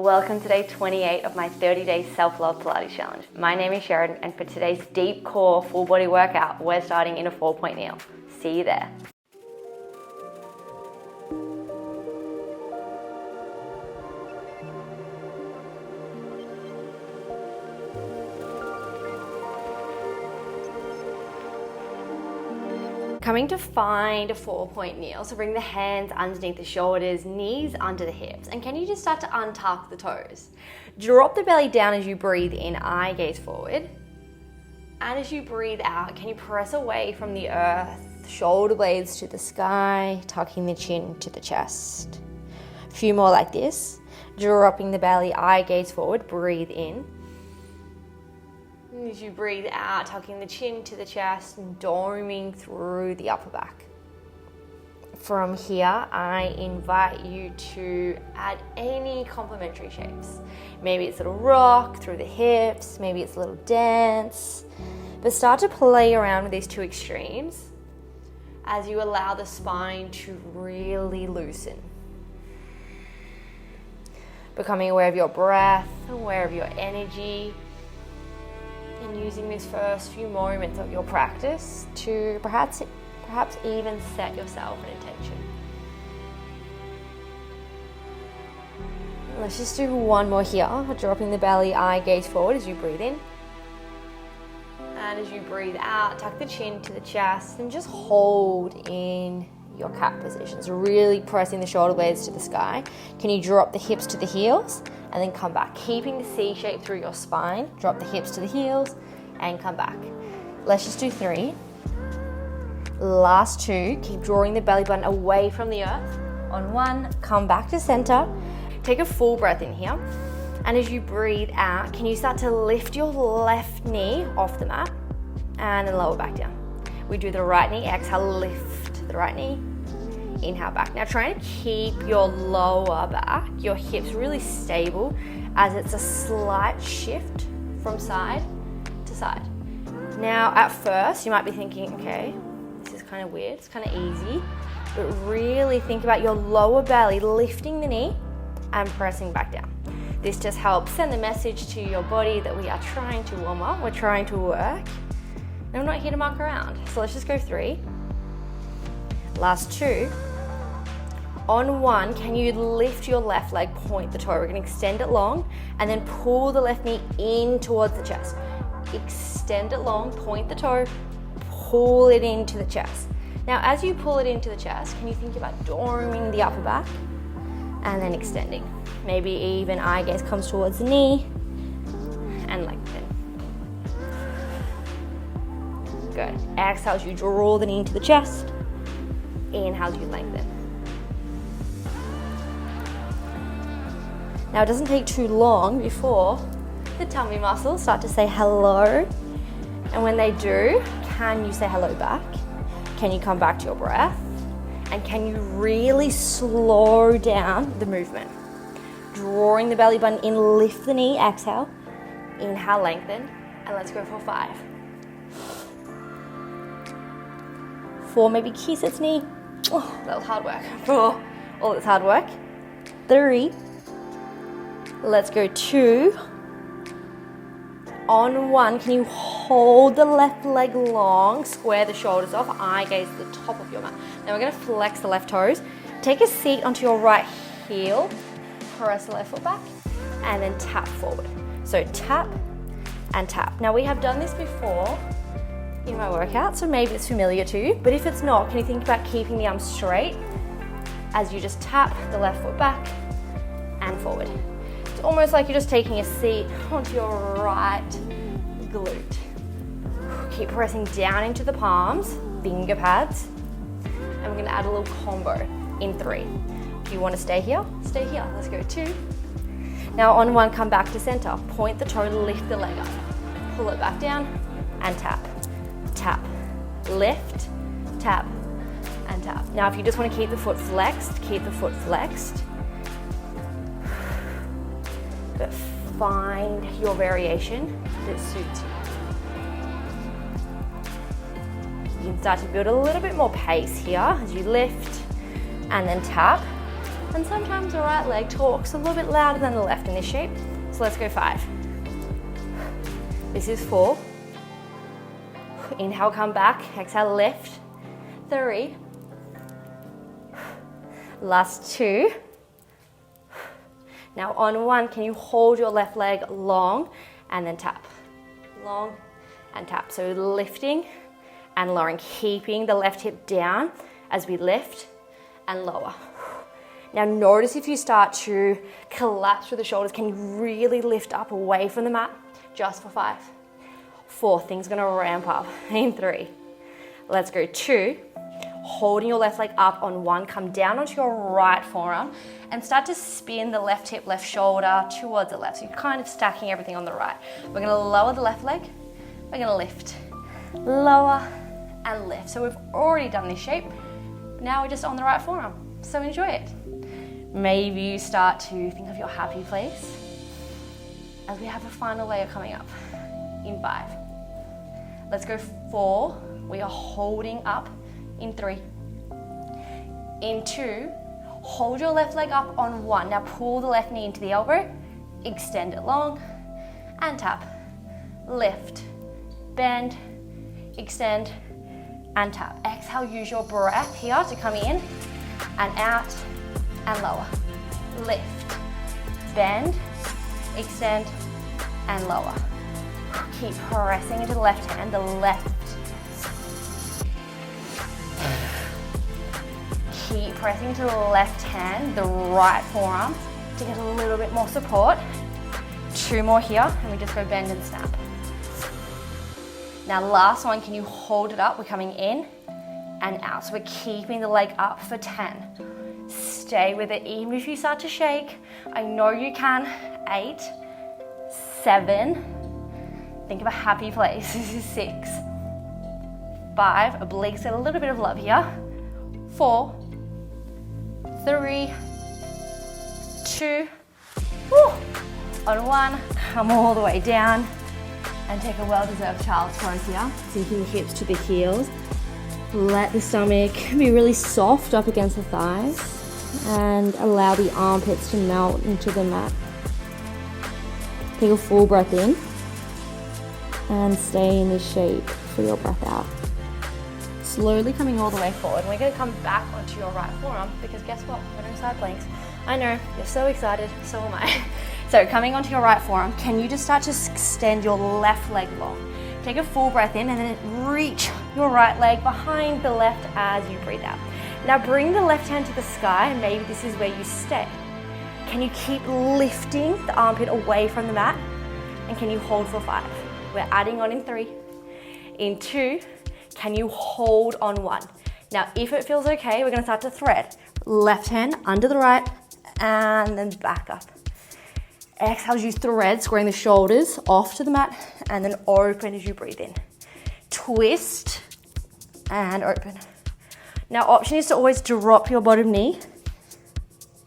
Welcome to day 28 of my 30-day self-love Pilates challenge. My name is Sheridan, and for today's deep core full body workout, we're starting in a 4-point kneel. See you there. Coming to find a 4-point kneel, so bring the hands underneath the shoulders, knees under the hips, and can you just start to untuck the toes? Drop the belly down as you breathe in, eye gaze forward. And as you breathe out, can you press away from the earth, shoulder blades to the sky, tucking the chin to the chest. A few more like this, dropping the belly, eye gaze forward, breathe in. As you breathe out, tucking the chin to the chest and doming through the upper back. From here, I invite you to add any complementary shapes. Maybe it's a little rock through the hips, maybe it's a little dance, but start to play around with these two extremes as you allow the spine to really loosen. Becoming aware of your breath, aware of your energy, and using these first few moments of your practice to perhaps even set yourself an intention. Let's just do one more here, dropping the belly, eye gaze forward as you breathe in. And as you breathe out, tuck the chin to the chest and just hold in your cat position. So really pressing the shoulder blades to the sky. Can you drop the hips to the heels? And then come back, keeping the C shape through your spine. Drop the hips to the heels and come back. Let's just do 3. Last 2, keep drawing the belly button away from the earth. On 1, come back to center. Take a full breath in here. And as you breathe out, can you start to lift your left knee off the mat and then lower back down. We do the right knee, exhale, lift the right knee. Inhale back. Now try to keep your lower back, your hips really stable as it's a slight shift from side to side. Now at first you might be thinking, okay, this is kind of weird, it's kind of easy, but really think about your lower belly lifting the knee and pressing back down. This just helps send the message to your body that we are trying to warm up, we're trying to work, and we're not here to muck around. So let's just go 3. Last 2. On 1, can you lift your left leg, point the toe? We're going to extend it long and then pull the left knee in towards the chest. Extend it long, point the toe, pull it into the chest. Now as you pull it into the chest, can you think about doming the upper back and then extending? Maybe even eye gaze comes towards the knee and lengthen. Good. Exhale as you draw the knee into the chest. Inhale as you lengthen. Now it doesn't take too long before the tummy muscles start to say hello. And when they do, can you say hello back? Can you come back to your breath? And can you really slow down the movement? Drawing the belly button in, lift the knee, exhale. Inhale, lengthen, and let's go for 5. 4, maybe kiss its knee. Oh, that was hard work. 4, all this hard work. 3. Let's go 2. On 1, can you hold the left leg long, square the shoulders off, eye gaze to the top of your mat. Now we're going to flex the left toes. Take a seat onto your right heel, press the left foot back, and then tap forward. So tap and tap. Now we have done this before in my workout, so maybe it's familiar to you, but if it's not, can you think about keeping the arms straight as you just tap the left foot back and forward. It's almost like you're just taking a seat onto your right glute. Keep pressing down into the palms, finger pads, and we're going to add a little combo in 3. If you want to stay here, stay here. Let's go 2. Now on 1, come back to center. Point the toe, lift the leg up. Pull it back down and tap. Tap, lift, tap, and tap. Now if you just want to keep the foot flexed, keep the foot flexed. But find your variation that suits you. You can start to build a little bit more pace here as you lift and then tap And sometimes the right leg talks a little bit louder than the left in this shape. So let's go 5. This is 4. Inhale, come back. Exhale, lift. 3. Last 2. Now on 1, can you hold your left leg long and then tap? Long and tap. So lifting and lowering, keeping the left hip down as we lift and lower. Now notice if you start to collapse through the shoulders, can you really lift up away from the mat? Just for 5. 4, things gonna ramp up. In 3. Let's go 2. Holding your left leg up on 1, come down onto your right forearm and start to spin the left hip, left shoulder towards the left. So you're kind of stacking everything on the right. We're gonna lower the left leg, we're gonna lift, lower and lift. So we've already done this shape. Now we're just on the right forearm. So enjoy it. Maybe you start to think of your happy place as we have a final layer coming up in 5. Let's go 4. We are holding up in 3. In 2, hold your left leg up on 1. Now pull the left knee into the elbow, extend it long and tap. Lift, bend, extend and tap. Exhale, use your breath here to come in and out and lower. Lift, bend, extend and lower. Keep pressing into the left hand, the left. Keep pressing to the left hand, the right forearm to get a little bit more support. 2 more here and we just go bend and snap. Now last one, can you hold it up? We're coming in and out. So we're keeping the leg up for 10. Stay with it even if you start to shake. I know you can. 8, 7, think of a happy place. This is 6, 5, obliques get a little bit of love here. 4, 3, 2, woo. On 1, come all the way down and take a well-deserved child's pose here. Sinking the hips to the heels. Let the stomach be really soft up against the thighs and allow the armpits to melt into the mat. Take a full breath in and stay in this shape for your breath out. Slowly coming all the way forward. We're going to come back onto your right forearm because guess what? We're doing side planks. I know, you're so excited, so am I. So coming onto your right forearm, can you just start to extend your left leg long? Take a full breath in and then reach your right leg behind the left as you breathe out. Now bring the left hand to the sky and maybe this is where you stay. Can you keep lifting the armpit away from the mat? And can you hold for 5? We're adding on in 3. In 2, can you hold on 1? Now if it feels okay, we're gonna start to thread. Left hand under the right and then back up. Exhale as you thread, squaring the shoulders off to the mat and then open as you breathe in. Twist and open. Now option is to always drop your bottom knee,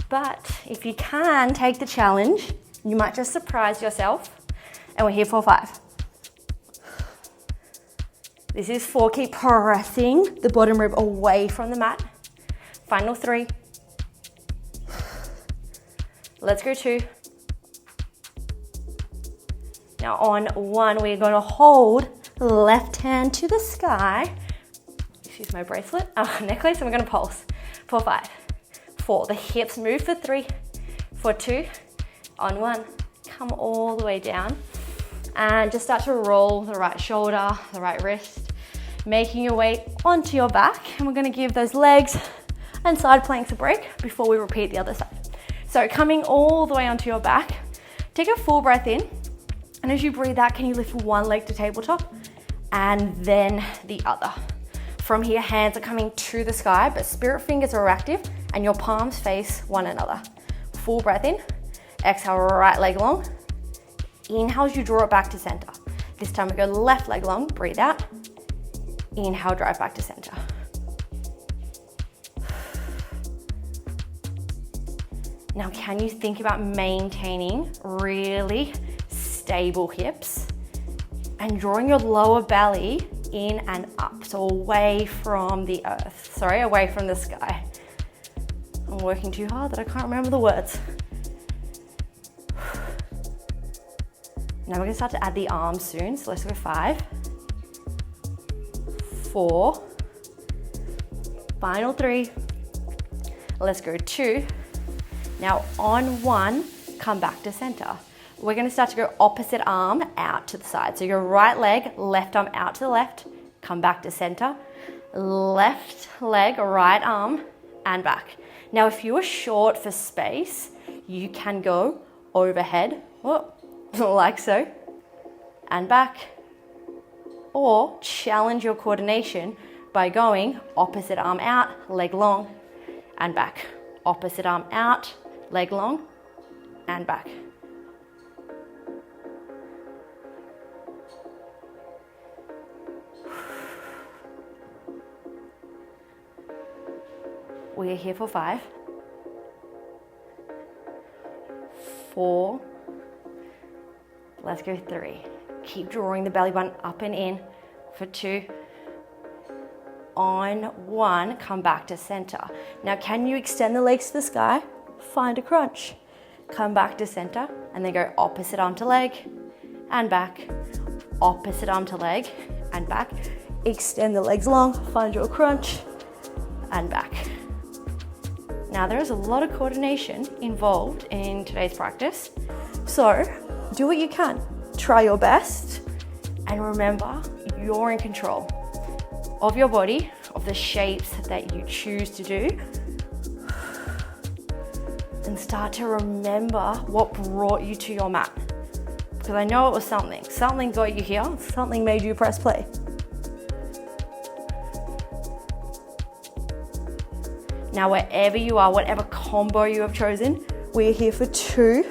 but if you can take the challenge, you might just surprise yourself. And we're here for 5. This is 4, keep pressing the bottom rib away from the mat. Final 3. Let's go 2. Now on 1, we're going to hold left hand to the sky. Excuse my bracelet, necklace, and we're going to pulse for 5. 4, the hips move for 3. For 2, on 1, come all the way down. And just start to roll the right shoulder, the right wrist, making your way onto your back. And we're going to give those legs and side planks a break before we repeat the other side. So coming all the way onto your back, take a full breath in. And as you breathe out, can you lift one leg to tabletop and then the other? From here, hands are coming to the sky, but spirit fingers are active and your palms face one another. Full breath in, exhale, right leg long. Inhale as you draw it back to center. This time we go left leg long, breathe out. Inhale, drive back to center. Now, can you think about maintaining really stable hips and drawing your lower belly in and up, so away from the earth, away from the sky. I'm working too hard that I can't remember the words. Now we're gonna start to add the arms soon. So let's go 5, 4, final 3. Let's go 2. Now on 1, come back to center. We're gonna start to go opposite arm out to the side. So your right leg, left arm out to the left, come back to center. Left leg, right arm, and back. Now if you are short for space, you can go overhead, like so, and back. Or challenge your coordination by going opposite arm out, leg long, and back. Opposite arm out, leg long, and back. We are here for 5, 4, let's go 3. Keep drawing the belly button up and in for 2. On 1, come back to center. Now can you extend the legs to the sky? Find a crunch. Come back to center and then go opposite arm to leg and back. Opposite arm to leg and back. Extend the legs long, find your crunch and back. Now there is a lot of coordination involved in today's practice, so do what you can. Try your best and remember you're in control of your body, of the shapes that you choose to do, and start to remember what brought you to your mat. Because I know it was something. Something got you here, something made you press play. Now wherever you are, whatever combo you have chosen, we're here for 2.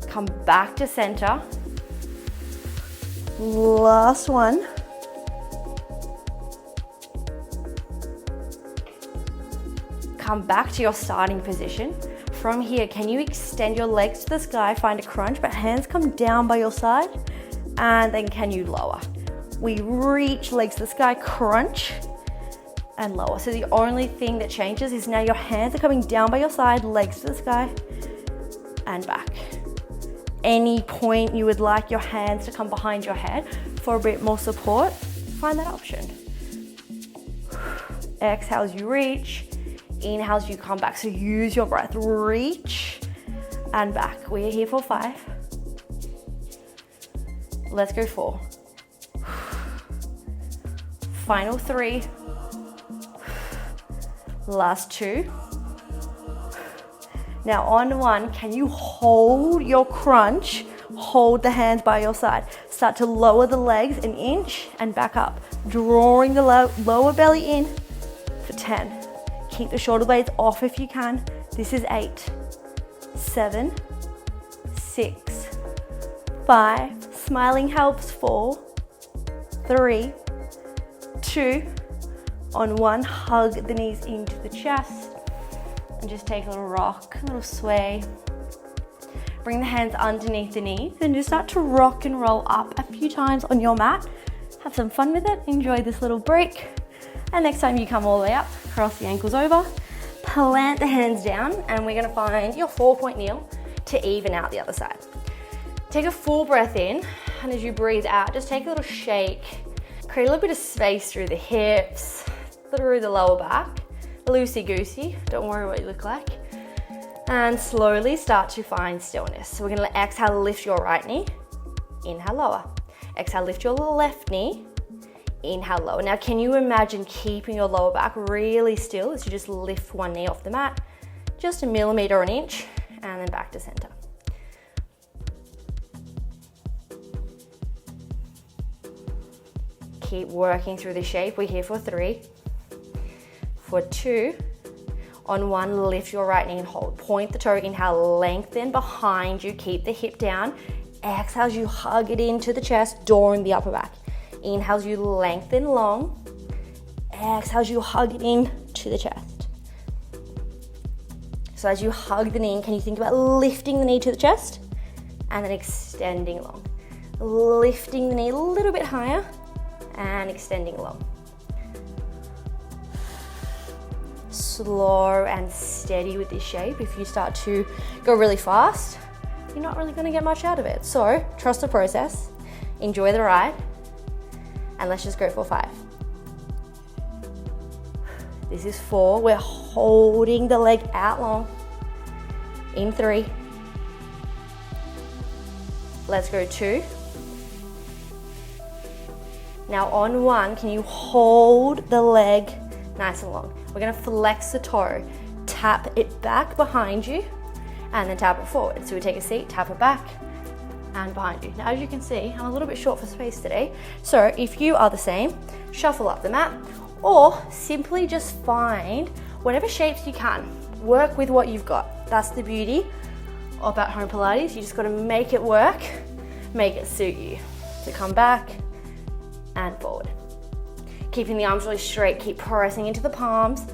Come back to center. Last one. Come back to your starting position. From here, can you extend your legs to the sky, find a crunch, but hands come down by your side, and then can you lower? We reach legs to the sky, crunch, and lower. So the only thing that changes is now your hands are coming down by your side, legs to the sky, and back. Any point you would like your hands to come behind your head for a bit more support, find that option. Exhale as you reach, inhale as you come back. So use your breath, reach and back. We're here for 5. Let's go 4. Final 3. Last 2. Now on 1, can you hold your crunch? Hold the hands by your side. Start to lower the legs an inch and back up. Drawing the lower belly in for 10. Keep the shoulder blades off if you can. This is 8, 7, 6, 5. Smiling helps. 4, 3, 2. On 1, hug the knees into the chest and just take a little rock, a little sway. Bring the hands underneath the knees and just start to rock and roll up a few times on your mat. Have some fun with it, enjoy this little break. And next time you come all the way up, cross the ankles over, plant the hands down, and we're gonna find your 4-point kneel to even out the other side. Take a full breath in, and as you breathe out, just take a little shake. Create a little bit of space through the hips, through the lower back, loosey-goosey, don't worry what you look like. And slowly start to find stillness. So we're gonna exhale, lift your right knee, inhale, lower. Exhale, lift your left knee, inhale, lower. Now can you imagine keeping your lower back really still as you just lift one knee off the mat, just a millimeter or an inch, and then back to center. Keep working through the shape. We're here for 3. For 2, on 1, lift your right knee and hold. Point the toe, inhale, lengthen behind you, keep the hip down. Exhale as you hug it into the chest, drawing the upper back. Inhale as you lengthen long. Exhale as you hug it in to the chest. So as you hug the knee, can you think about lifting the knee to the chest and then extending long. Lifting the knee a little bit higher and extending long. slow and steady with this shape. If you start to go really fast, you're not really gonna get much out of it. So trust the process, enjoy the ride, and let's just go for 5. This is 4, we're holding the leg out long. In 3. Let's go 2. Now on 1, can you hold the leg nice and long? We're gonna flex the toe, tap it back behind you, and then tap it forward. So we take a seat, tap it back, and behind you. Now as you can see, I'm a little bit short for space today. So if you are the same, shuffle up the mat, or simply just find whatever shapes you can. Work with what you've got. That's the beauty of at-home Pilates. You just gotta make it work, make it suit you. So come back and forward. Keeping the arms really straight, keep pressing into the palms,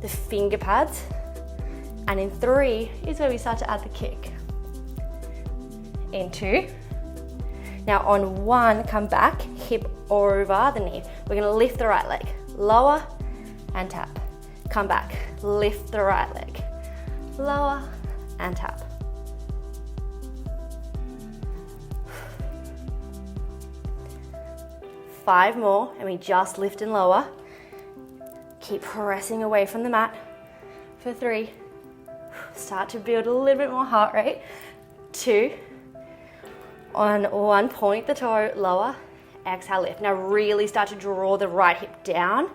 the finger pads, and in 3 is where we start to add the kick. In 2. Now on 1, come back, hip over the knee. We're gonna lift the right leg, lower and tap. Come back, lift the right leg, lower and tap. Five more, and we just lift and lower. Keep pressing away from the mat. For 3, start to build a little bit more heart rate. 2, on 1, point the toe, lower, exhale, lift. Now really start to draw the right hip down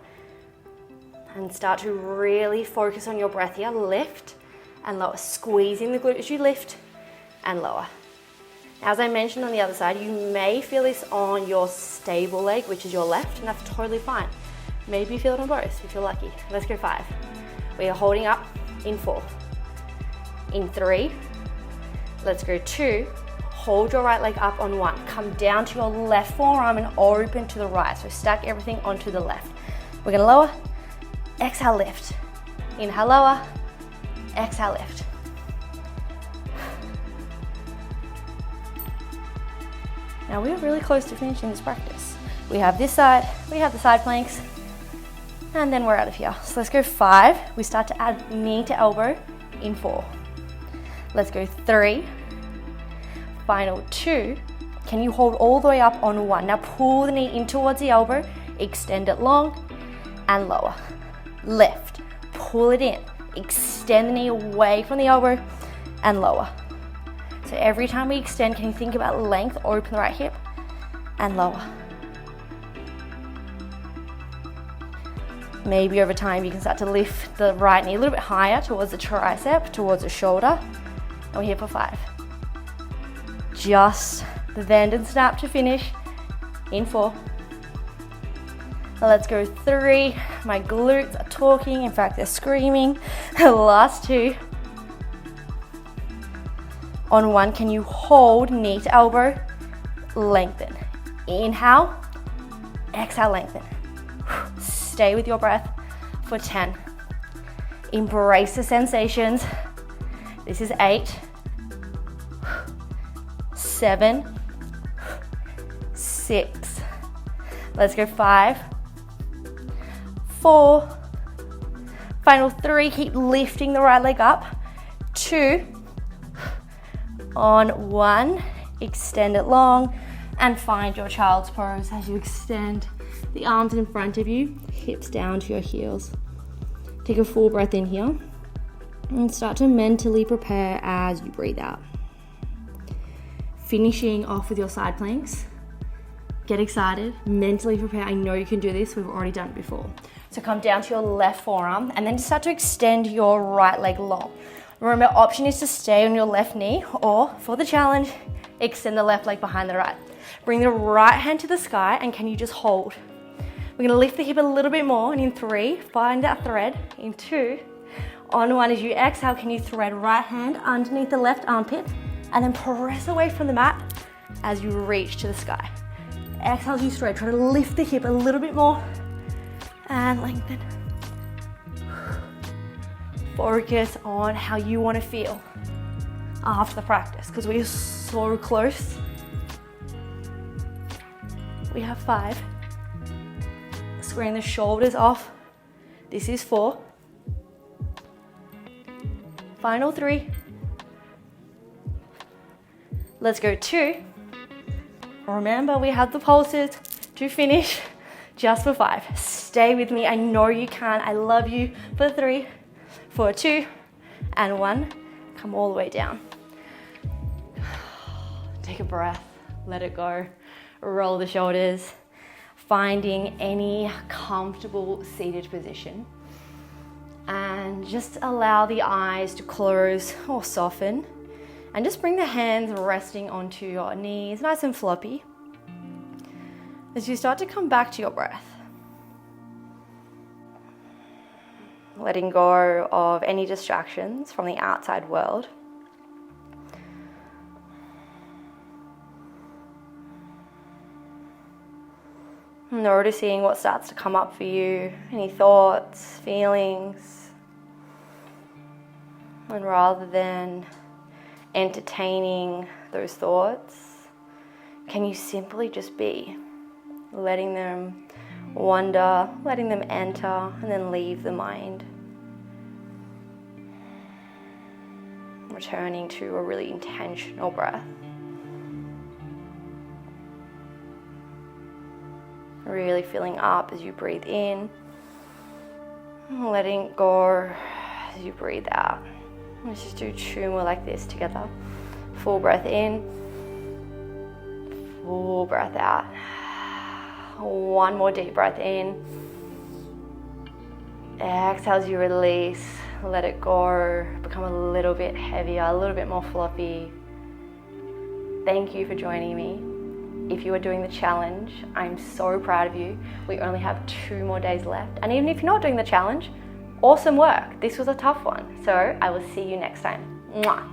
and start to really focus on your breath here. Lift and lower, squeezing the glutes as you lift and lower. As I mentioned on the other side, you may feel this on your stable leg, which is your left, and that's totally fine. Maybe you feel it on both if you're lucky. Let's go 5. We are holding up in 4. In 3, let's go 2. Hold your right leg up on 1. Come down to your left forearm and open to the right. So stack everything onto the left. We're gonna lower, exhale, lift. Inhale, lower, exhale, lift. Now we're really close to finishing this practice. We have this side, we have the side planks, and then we're out of here. So let's go 5. We start to add knee to elbow in 4. Let's go 3. Final 2. Can you hold all the way up on 1? Now pull the knee in towards the elbow, extend it long and lower. Lift, pull it in, extend the knee away from the elbow and lower. So every time we extend, can you think about length, open the right hip and lower. Maybe over time you can start to lift the right knee a little bit higher towards the tricep, towards the shoulder, and we're here for 5. Just the bend and snap to finish in 4. Let's go 3. My glutes are talking, in fact they're screaming. Last 2. On 1, can you hold knee to elbow, lengthen. Inhale, exhale, lengthen. Stay with your breath for 10. Embrace the sensations. This is 8, 7, 6. Let's go 5, 4. Final 3, keep lifting the right leg up. 2. On 1, extend it long and find your child's pose as you extend the arms in front of you, hips down to your heels. Take a full breath in here and start to mentally prepare as you breathe out. Finishing off with your side planks. Get excited, mentally prepare. I know you can do this, we've already done it before. So come down to your left forearm and then start to extend your right leg long. Remember, option is to stay on your left knee, or for the challenge, extend the left leg behind the right. Bring the right hand to the sky and can you just hold? We're gonna lift the hip a little bit more, and in 3, find that thread. In 2, on 1, as you exhale, can you thread right hand underneath the left armpit and then press away from the mat as you reach to the sky. Exhale as you stretch, try to lift the hip a little bit more and lengthen. Focus on how you want to feel after the practice, because we are so close. We have 5. Squaring the shoulders off. This is 4. Final 3. Let's go 2. Remember, we have the pulses to finish just for 5. Stay with me. I know you can. I love you. For 3, for 2, and 1. Come all the way down. Take a breath. Let it go. Roll the shoulders. Finding any comfortable seated position. And just allow the eyes to close or soften. And just bring the hands resting onto your knees, nice and floppy. As you start to come back to your breath. Letting go of any distractions from the outside world. Noticing what starts to come up for you, any thoughts, feelings. And rather than entertaining those thoughts, can you simply just be, letting them wander, letting them enter, and then leave the mind. Returning to a really intentional breath. Really filling up as you breathe in, letting go as you breathe out. Let's just do 2 more like this together. Full breath in, full breath out. 1 more deep breath in. Exhale as you release, let it go, become a little bit heavier, a little bit more floppy. Thank you for joining me. If you are doing the challenge, I'm so proud of you. We only have 2 more days left. And even if you're not doing the challenge, awesome work. This was a tough one. So I will see you next time. Mwah.